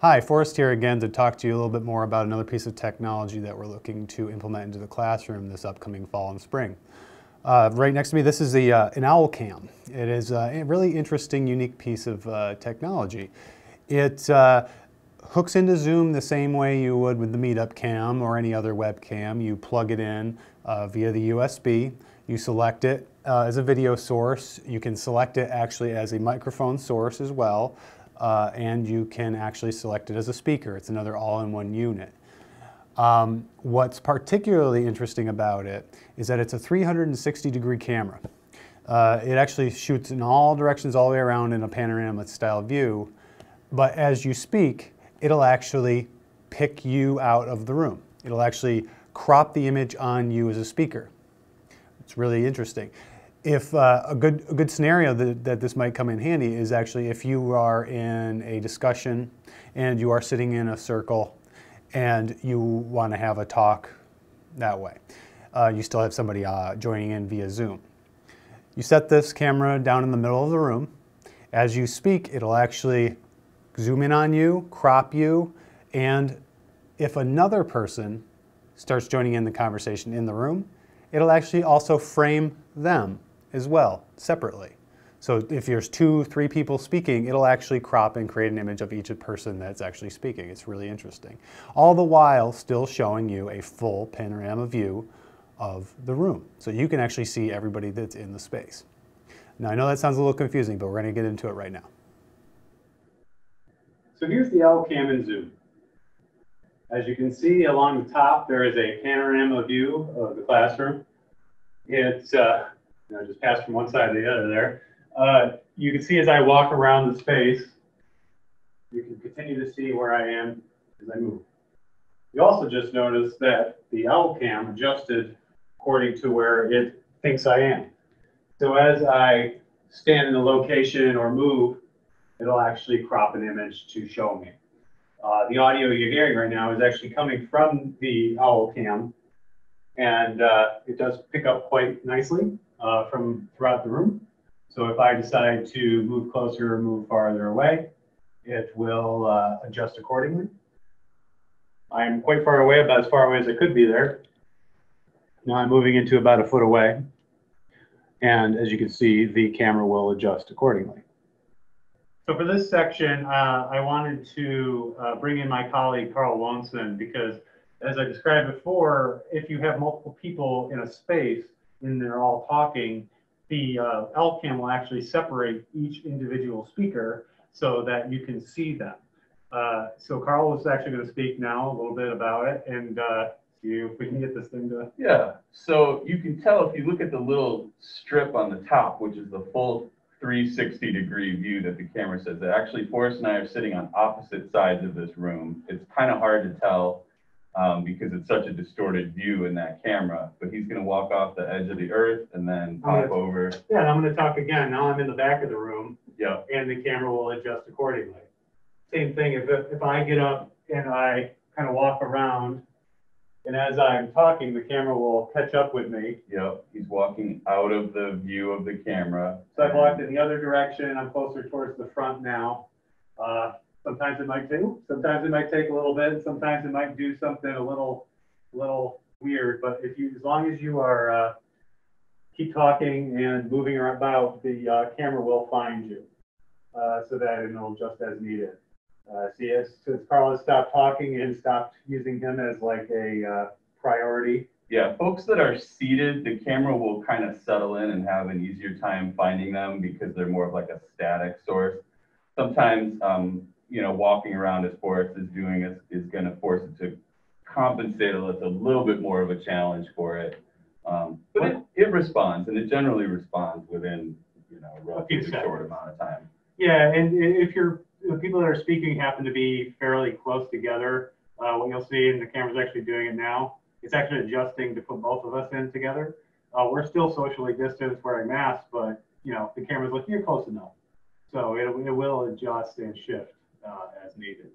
Hi, Forrest here again to talk to you a little bit more about another piece of technology that we're looking to implement into the classroom this upcoming fall and spring. Right next to me, this is an OwlCam. It is a really interesting, unique piece of technology. It hooks into Zoom the same way you would with the Meetup Cam or any other webcam. You plug it in via the USB. You select it as a video source. You can select it actually as a microphone source as well. And you can actually select it as a speaker. It's another all-in-one unit. What's particularly interesting about it is that it's a 360-degree camera. It actually shoots in all directions all the way around in a panorama style view, but as you speak, it'll actually pick you out of the room. It'll actually crop the image on you as a speaker. It's really interesting. If a good scenario that this might come in handy is actually if you are in a discussion and you are sitting in a circle and you want to have a talk that way. You still have somebody joining in via Zoom. You set this camera down in the middle of the room. As you speak, it'll actually zoom in on you, crop you, and if another person starts joining in the conversation in the room, it'll actually also frame them as well, separately. So if there's 2, 3 people speaking, it'll actually crop and create an image of each person that's actually speaking. It's really interesting. All the while still showing you a full panorama view of the room. So you can actually see everybody that's in the space. Now I know that sounds a little confusing, but we're going to get into it right now. So here's the OwlCam in Zoom. As you can see along the top, there is a panorama view of the classroom. It's just passed from one side to the other there. You can see as I walk around the space, you can continue to see where I am as I move. You also just notice that the OwlCam adjusted according to where it thinks I am. So as I stand in a location or move, it'll actually crop an image to show me. The audio you're hearing right now is actually coming from the OwlCam, and it does pick up quite nicely from throughout the room. So if I decide to move closer or move farther away, it will adjust accordingly. I'm quite far away, about as far away as I could be there. Now I'm moving into about a foot away. And as you can see, the camera will adjust accordingly. So for this section, I wanted to bring in my colleague, Carl Wonson, because as I described before, if you have multiple people in a space and they're all talking, the OwlCam will actually separate each individual speaker so that you can see them. So Carl is actually going to speak now a little bit about it and see if we can get this thing to... Yeah, so you can tell if you look at the little strip on the top, which is the full 360-degree view that the camera says. That actually, Forrest and I are sitting on opposite sides of this room. It's kind of hard to tell because it's such a distorted view in that camera, but he's going to walk off the edge of the earth and then pop over. Yeah, and I'm going to talk again. Now I'm in the back of the room. Yeah. And the camera will adjust accordingly. Same thing, if I get up and I kind of walk around, and as I'm talking, the camera will catch up with me. Yep, he's walking out of the view of the camera. So I've walked in the other direction. I'm closer towards the front now. Sometimes it might do. Sometimes it might take a little bit. Sometimes it might do something a little weird. But as long as you are keep talking and moving about, the camera will find you so that it'll adjust as needed. See, since Carl has stopped talking and stopped using him as like a priority. Yeah, folks that are seated, the camera will kind of settle in and have an easier time finding them because they're more of like a static source. Sometimes, walking around as Forrest is doing is going to force it to compensate a little bit more of a challenge for it. But it responds, and it generally responds within, a relatively short amount of time. Yeah, and if the people that are speaking happen to be fairly close together, what you'll see, and the camera's actually doing it now, it's actually adjusting to put both of us in together. We're still socially distanced wearing masks, but the camera's like, you're close enough. So it will adjust and shift as needed.